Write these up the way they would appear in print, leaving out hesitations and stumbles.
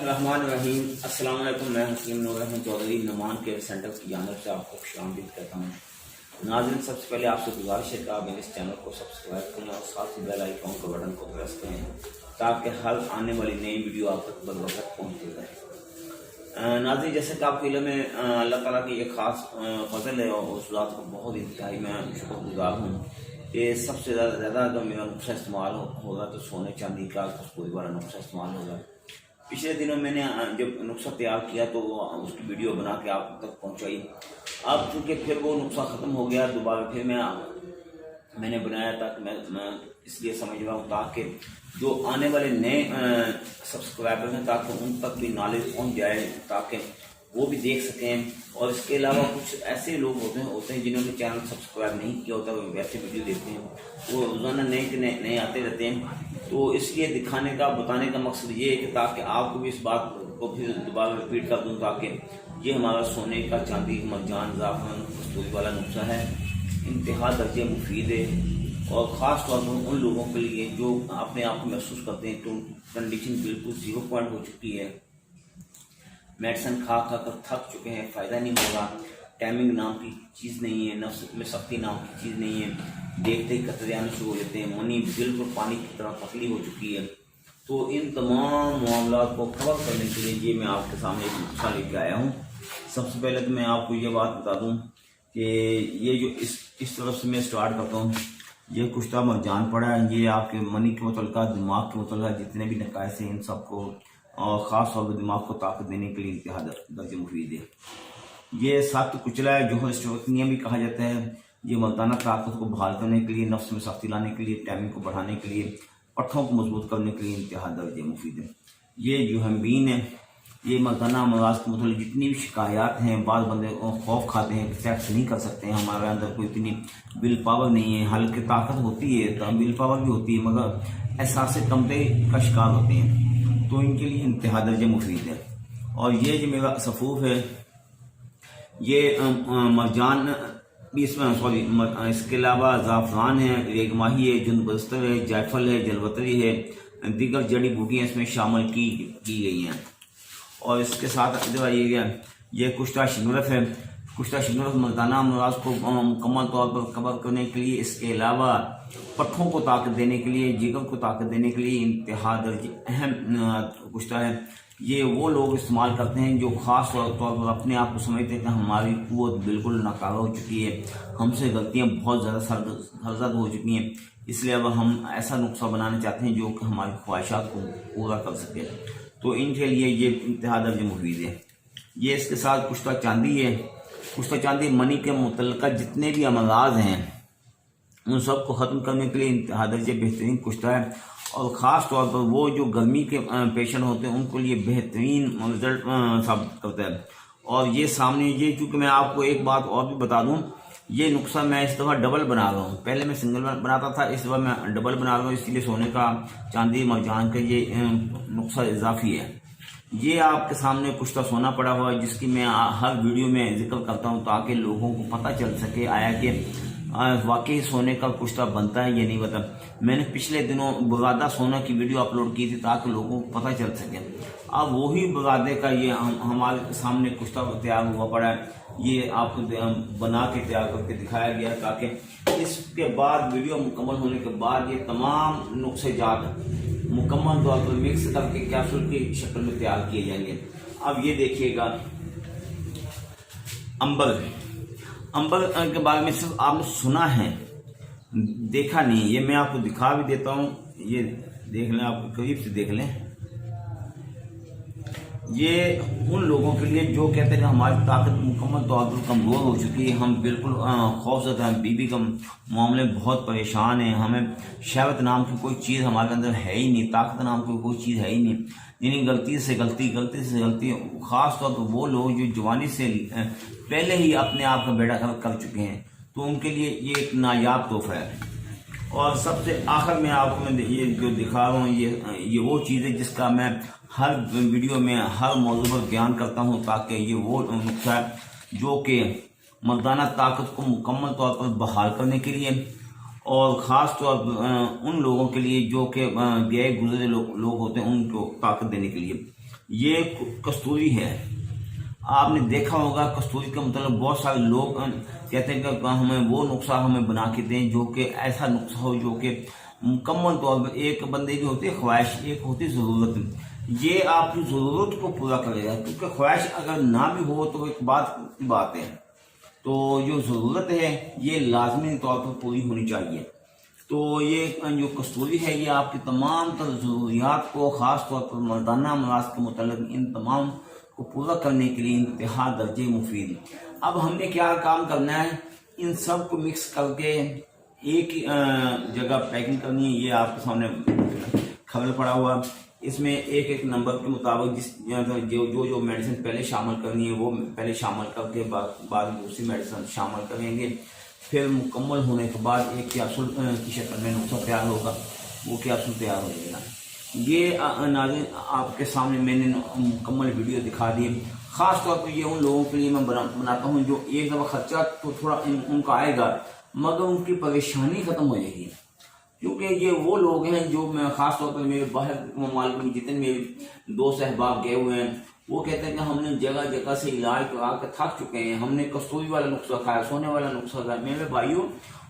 बिस्मिल्लाहिर्रहमानिर्रहीम। अस्सलाम वालेकुम। मैं हकीम नूर रहमान चौधरी नुमान केयर सेंटर की जानब से आपको खुशामदीद कहता हूँ। नाज़रीन, सबसे पहले आपसे गुजारिश है कि आप मेरे इस चैनल को सब्सक्राइब करें और साथ ही बेल आइकॉन के बटन को प्रेस करें ताकि हर आने वाली नई वीडियो आप तक बर वक्त पहुँचती रहे। नाज़रीन, जैसे कि आपके इल्म में अल्लाह ताला की एक ख़ास फजल है और उस बात को बहुत इंतहाई मैं शुक्रगुजार हूँ कि सबसे ज़्यादा अगर मेरा नुस्खा इस्तेमाल होगा तो सोने चांदी का कोई बड़ा नुस्खा इस्तेमाल होगा। पिछले दिनों मैंने जब नुस्खा तैयार किया तो उसकी वीडियो बना के आप तक पहुंचाई। अब चूँकि फिर वो नुस्खा ख़त्म हो गया, दोबारा फिर मैंने बनाया था कि मैं इसलिए समझ रहा हूँ ताकि जो आने वाले नए सब्सक्राइबर हैं ताकि उन तक भी नॉलेज पहुँच जाए, ताकि वो भी देख सकें। और इसके अलावा कुछ ऐसे लोग होते हैं जिन्होंने चैनल सब्सक्राइब नहीं किया होता, वो वैसे वीडियो देखते हैं, वो रोज़ाना नए आते रहते हैं। तो इसलिए दिखाने का बताने का मकसद ये है कि ताकि आपको भी इस बात को फिर दोबारा रिपीट कर दूँ ताकि ये हमारा सोने का चांदी मरजान ज़ाफ़रान कस्तूरी वाला नुस्खा है, इंतहा दर्जे मुफीद है और ख़ास तौर पर उन लोगों के लिए जो अपने आप को महसूस करते हैं तो कंडीशन बिल्कुल 0 पॉइंट हो चुकी है, मेडिसिन खा कर थक चुके हैं, फ़ायदा नहीं होगा, टाइमिंग नाम की चीज़ नहीं है, नफ्स में सख्ती नाम की चीज़ नहीं है, देखते ही कतरे आने शुरू हो जाते हैं, मनी बिल्कुल पानी की तरह पतली हो चुकी है। तो इन तमाम मामलों को कवर करने के लिए ये मैं आपके सामने एक नुस्खा लेके आया हूँ। सबसे पहले तो मैं आपको ये बात बता दूँ कि ये जो इस तरफ से मैं स्टार्ट करता हूँ, ये कुश्ता मरजान पड़ा है, ये आपके मनी के मुतल्लिक़, दिमाग के मुतल्लिक़ जितने भी नकाइस हैं इन सबको और ख़ास तौर पर दिमाग को ताकत देने के लिए इंतहा दर्जे मुफीद है। ये सख्त कुचला है, जो स्टोकनिया भी कहा जाता है। ये मर्दाना ताकत को बहाल करने के लिए, नफ्स में सख्ती लाने के लिए, टाइमिंग को बढ़ाने के लिए, पट्ठों को मजबूत करने के लिए इंतहा दर्जे मुफीद है। ये जो हमबीन है, ये मर्दाना अमराज के मतलब जितनी भी शिकायत हैं, बाद बंदे खौफ खाते हैं, सेक्स नहीं कर सकते हैं, हमारे अंदर कोई इतनी विल पावर नहीं है, हल्की ताकत होती है तो विल पावर भी होती है मगर एहसास कमते का शिकार होते हैं, तो इनके लिए इंतहा दर्जे मुफीद है। और ये जो मेरा सफ़ूफ है, ये मरजान भी इसमें इसके अलावा ज़ाफ़रान है, रेगमाही है, जुनबस्तर है, जायफल है, जलवतरी है, दीगर जड़ी बूटियाँ इसमें शामिल की गई हैं। और इसके साथ जो ये कुश्ता शिनरफ है, कुश्ता शिनरफ मर्दाना अमराज को मुकम्मल तौर पर कवर करने के लिए, इसके अलावा पट्ठों को ताकत देने के लिए, जिगर को ताकत देने के लिए इंतहा दर्जे अहम कुश्ता है। ये वो लोग इस्तेमाल करते हैं जो ख़ास तौर पर अपने आप को समझते हैं कि हमारी क़ुव्वत बिल्कुल नाकारा हो चुकी है, हमसे गलतियां बहुत ज़्यादा सरज़द हो चुकी हैं, इसलिए अब हम ऐसा नुस्खा बनाना चाहते हैं जो कि हमारी ख्वाहिशात को पूरा कर सके। तो इनके लिए ये इंतहा दर्जे मुफीद है। ये इसके साथ कुश्ता चांदी है। कुश्ता चांदी मनी के मुतल्लिक़ जितने भी अमराज हैं उन सब को ख़त्म करने के लिए इंतहा दर्जे बेहतरीन कुश्ता है और ख़ास तौर पर वो जो गर्मी के पेशेंट होते हैं उनको लिए बेहतरीन रिजल्ट साबित करता है। और ये सामने ये चूँकि मैं आपको एक बात और भी बता दूं, ये नुस्खा मैं इस दफ़ा डबल बना रहा हूँ, पहले मैं सिंगल बनाता था, इस दफ़ा मैं डबल बना रहा हूँ, इसलिए सोने का चांदी मरजान का ये नुस्खा इजाफी है। ये आपके सामने कुश्ता सोना पड़ा हुआ है जिसकी मैं हर वीडियो में जिक्र करता हूँ ताकि लोगों को पता चल सके आया कि वाकई सोने का कुश्ता बनता है या नहीं बनता। मैंने पिछले दिनों बगादा सोना की वीडियो अपलोड की थी ताकि लोगों को पता चल सके। अब वही बगादे का ये हमारे सामने कुश्ता तैयार हुआ पड़ा है, ये आपको बना के तैयार करके दिखाया गया ताकि इसके बाद वीडियो मुकम्मल होने के बाद ये तमाम नुस्खे जात मुकम्मल तौर पर मिक्स करके कैप्सूल की शक्ल में तैयार किए जाएंगे। अब ये देखिएगा, अंबर के बारे में सिर्फ आपने सुना है, देखा नहीं। ये मैं आपको दिखा भी देता हूँ, ये देख लें, आप करीब से देख लें। ये उन लोगों के लिए जो कहते हैं कि हमारी ताकत मुकम्मल तौर पर कमज़ोर हो चुकी है, हम बिल्कुल खौफज़दा हैं, बीबी का मामले में बहुत परेशान हैं, हमें शहवत नाम की कोई चीज़ हमारे अंदर है ही नहीं, ताकत नाम की कोई चीज़ है ही नहीं, यानी गलती से गलती ख़ास तौर पर वो लोग जो जवानी से पहले ही अपने आप का बेड़ा कर चुके हैं, तो उनके लिए ये एक नायाब तोहफा है। और सबसे आखिर में आपको मैं ये जो दिखा रहा हूँ, ये वो चीज़ है जिसका मैं हर वीडियो में हर मौजू पर बयान करता हूँ ताकि ये वो नुस्खा है जो कि मर्दाना ताकत को मुकम्मल तौर पर बहाल करने के लिए और ख़ास तौर पर उन लोगों के लिए जो कि गए गुजरे लोग होते हैं उनको ताकत देने के लिए। یہ کستوری ہے. آپ نے دیکھا ہوگا کستوری کا مطلب بہت سارے لوگ کہتے ہیں کہ ہمیں وہ نسخہ ہمیں بنا کے دیں جو کہ ایسا نسخہ ہو جو کہ مکمل طور پر ایک بندے کی ہوتی ہے خواہش، ایک ہوتی ضرورت. یہ آپ کی ضرورت کو پورا کرے گا، کیونکہ خواہش اگر نہ بھی ہو تو ایک بات ہے. تو جو ضرورت ہے یہ لازمی طور پر پوری ہونی چاہیے. تو یہ جو کستوری ہے یہ آپ کی تمام تر ضروریات کو، خاص طور پر مردانہ امراض کے متعلق ان تمام کو پورا کرنے کے لیے انتہا درجے مفید. اب ہم نے کیا کام کرنا ہے، ان سب کو مکس کر کے ایک جگہ پیکنگ کرنی ہے. یہ آپ کے سامنے خبر پڑا ہوا، اس میں ایک نمبر کے مطابق جو میڈیسن پہلے شامل کرنی ہے وہ پہلے شامل کر کے بعد دوسری میڈیسن شامل کریں گے. پھر مکمل ہونے کے بعد ایک کیپسول کی شکل میں نسخہ تیار ہوگا، وہ کیپسول تیار ہو جائے گا. یہ ناظرین آپ کے سامنے میں نے مکمل ویڈیو دکھا دی. خاص طور پر یہ ان لوگوں کے لیے میں بناتا ہوں جو ایک دفعہ خرچہ تو تھوڑا ان کا آئے گا مگر ان کی پریشانی ختم ہو جائے گی. کیونکہ یہ وہ لوگ ہیں جو میں خاص طور پر میرے باہر ممالک میں جتنے میرے دوست احباب گئے ہوئے ہیں وہ کہتے ہیں کہ ہم نے جگہ جگہ سے علاج کرا کے تھک چکے ہیں، ہم نے کستوری والا نسخہ کھایا، سونے والا نسخہ کھایا. میرے بھائیوں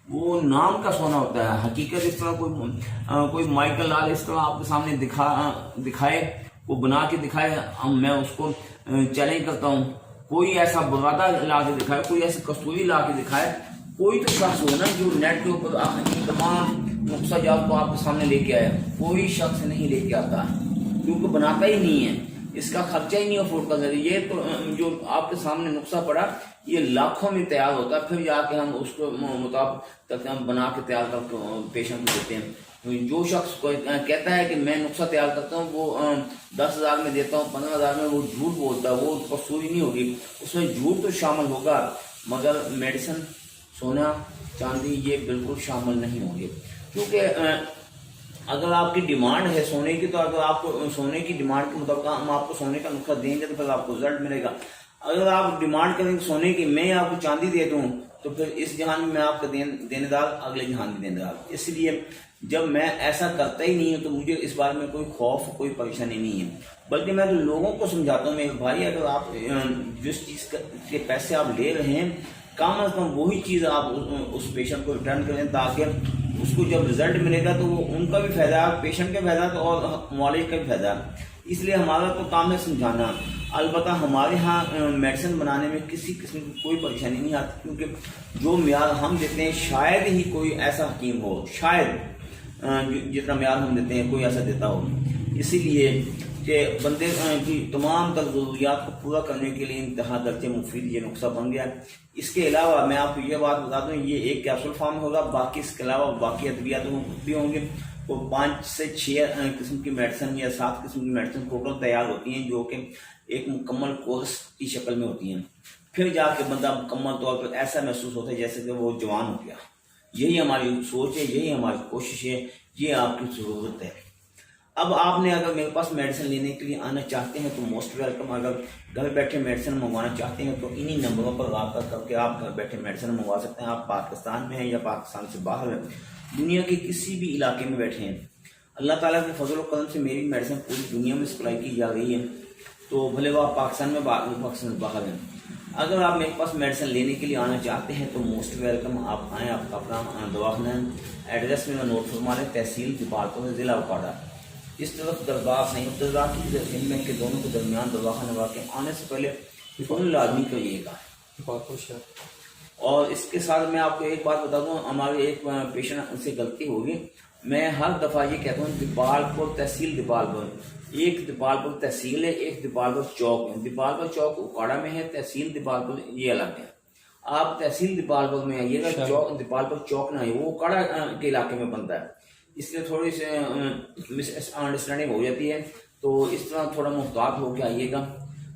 وہ نام کا سونا ہوتا ہے، حقیقت اس طرح کوئی مائیکل لال اس طرح آپ کے سامنے دکھائے، وہ بنا کے دکھائے، میں اس کو چیلنج کرتا ہوں. کوئی ایسا بغادہ لا کے دکھائے، کوئی ایسی کستوری لا کے دکھائے. کوئی تو شخص ہو نا جو نیٹ کے اوپر تمام نسخہ جات کو آپ کے سامنے لے کے آیا. کوئی شخص نہیں لے کے آتا کیونکہ بناتا ہی نہیں ہے، اس کا خرچہ ہی نہیں افورڈ کر سکتے. یہ تو جو آپ کے سامنے نسخہ پڑا یہ لاکھوں میں تیار ہوتا ہے، پھر جا کے ہم اس کو مطابق ہم بنا کے تیار کر کے پیشنٹ کو دیتے ہیں. جو شخص کہتا ہے کہ میں نسخہ تیار کرتا ہوں وہ 10,000 میں دیتا ہوں، 15,000 میں، وہ جھوٹ بولتا ہے. وہ کستوری نہیں ہوگی، اس میں جھوٹ تو شامل ہوگا مگر میڈیسن، سونا، چاندی یہ بالکل شامل نہیں ہوں گے. کیونکہ اگر آپ کی ڈیمانڈ ہے سونے کی تو اگر آپ کو سونے کی ڈیمانڈ کے مطابق ہم آپ کو سونے کا نسخہ دیں گے تو پھر آپ کو رزلٹ ملے گا. اگر آپ ڈیمانڈ کریں گے سونے کی میں آپ کو چاندی دے دوں تو پھر اس جہان میں آپ کا دینے دار اگلے جہان میں دینے دار. اس لیے جب میں ایسا کرتا ہی نہیں ہوں تو مجھے اس بارے میں کوئی خوف، کوئی پریشانی نہیں ہے، بلکہ میں تو لوگوں کو سمجھاتا ہوں میرے بھائی اگر آپ جس چیز کے پیسے آپ لے رہے ہیں کم از کم وہی چیز آپ اس پیشنٹ کو ریٹرن کریں تاکہ اس کو جب رزلٹ ملے گا تو وہ ان کا بھی فائدہ ہے، پیشنٹ کا فائدہ ہے اور معالج کا بھی فائدہ ہے. اس لیے ہمارا تو کام ہے سمجھانا. البتہ ہمارے ہاں میڈیسن بنانے میں کسی قسم کی کوئی پریشانی نہیں آتی کیونکہ جو معیار ہم دیتے ہیں شاید ہی کوئی ایسا حکیم ہو، شاید جتنا معیار ہم دیتے ہیں کوئی ایسا دیتا ہو. اسی لیے کہ بندے کی تمام تر ضروریات کو پورا کرنے کے لیے انتہا درجے مفید یہ نسخہ بن گیا. اس کے علاوہ میں آپ کو یہ بات بتا دوں یہ ایک کیپسول فارم ہوگا، باقی اس کے علاوہ باقی ادویات بھی ہوں گے. وہ 5 سے 6 قسم کی میڈیسن یا 7 قسم کی میڈیسن ٹوٹل تیار ہوتی ہیں جو کہ ایک مکمل کورس کی شکل میں ہوتی ہیں. پھر جا کے بندہ مکمل طور پر ایسا محسوس ہوتا ہے جیسے کہ وہ جوان ہو گیا. یہی ہماری سوچ ہے، یہی ہماری کوشش ہے، یہ آپ کی ضرورت ہے. اب آپ نے اگر میرے پاس میڈیسن لینے کے لیے آنا چاہتے ہیں تو موسٹ ویلکم. اگر گھر بیٹھے میڈیسن منگوانا چاہتے ہیں تو انہی نمبروں پر رابطہ کر کے آپ گھر بیٹھے میڈیسن منگوا سکتے ہیں. آپ پاکستان میں ہیں یا پاکستان سے باہر ہیں، دنیا کے کسی بھی علاقے میں بیٹھے ہیں، اللہ تعالیٰ کے فضل و کرم سے میری میڈیسن پوری دنیا میں سپلائی کی جا رہی ہے. تو بھلے وہ آپ پاکستان میں پاکستان سے باہر ہیں. اگر آپ میرے پاس میڈیسن لینے کے لیے آنا چاہتے ہیں تو موسٹ ویلکم. آپ آئیں، آپ کا اپنا دواخانہ ایڈریس میں نوٹ فرما لیں، تحصیل دیپالپور ضلع اوکاڑا. اس طرف دربار سید رضا کی میں کے دونوں کے درمیان دواخانہ واقع. آنے سے پہلے فون لازمی کریے گا. اور اس کے ساتھ میں آپ کو ایک بات بتا دوں، ہمارے ایک پیشنٹ سے غلطی ہوگی. میں ہر دفعہ یہ کہتا ہوں دیپالپور تحصیل دیپالپور، ایک دیپالپور تحصیل ہے، ایک دیپالپور چوک ہے. دیپالپور چوک اوکاڑا میں ہے، تحصیل دیپالپور یہ الگ ہے. آپ تحصیل دیپالپور میں آئیے گا، دیپالپور چوک نہ ہے، وہ اوکاڑا کے علاقے میں بنتا ہے. اس لیے تھوڑی سی مس انڈرسٹینڈنگ ہو جاتی ہے، تو اس طرح تھوڑا محتاط ہو کے آئیے گا.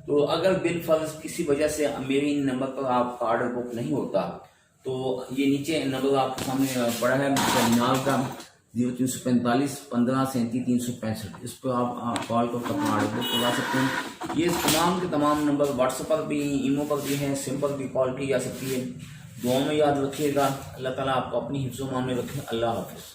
تو اگر بالفرض کسی وجہ سے میری ان نمبر پر آپ کا آرڈر بک نہیں ہوتا تو یہ نیچے نمبر آپ کے سامنے پڑا ہے ٹرمینال کا 0345 15 37 365. اس پہ آپ کال کر کے اپنا آرڈر بک کروا سکتے ہیں. یہ تمام کے تمام نمبر واٹس ایپ پر بھی، ایمو پر بھی ہیں، سم پر بھی کال کی جا سکتی ہے. دعاؤں میں یاد رکھیے گا. اللہ تعالیٰ آپ کو اپنی حفظ و امان میں رکھے. اللہ حافظ.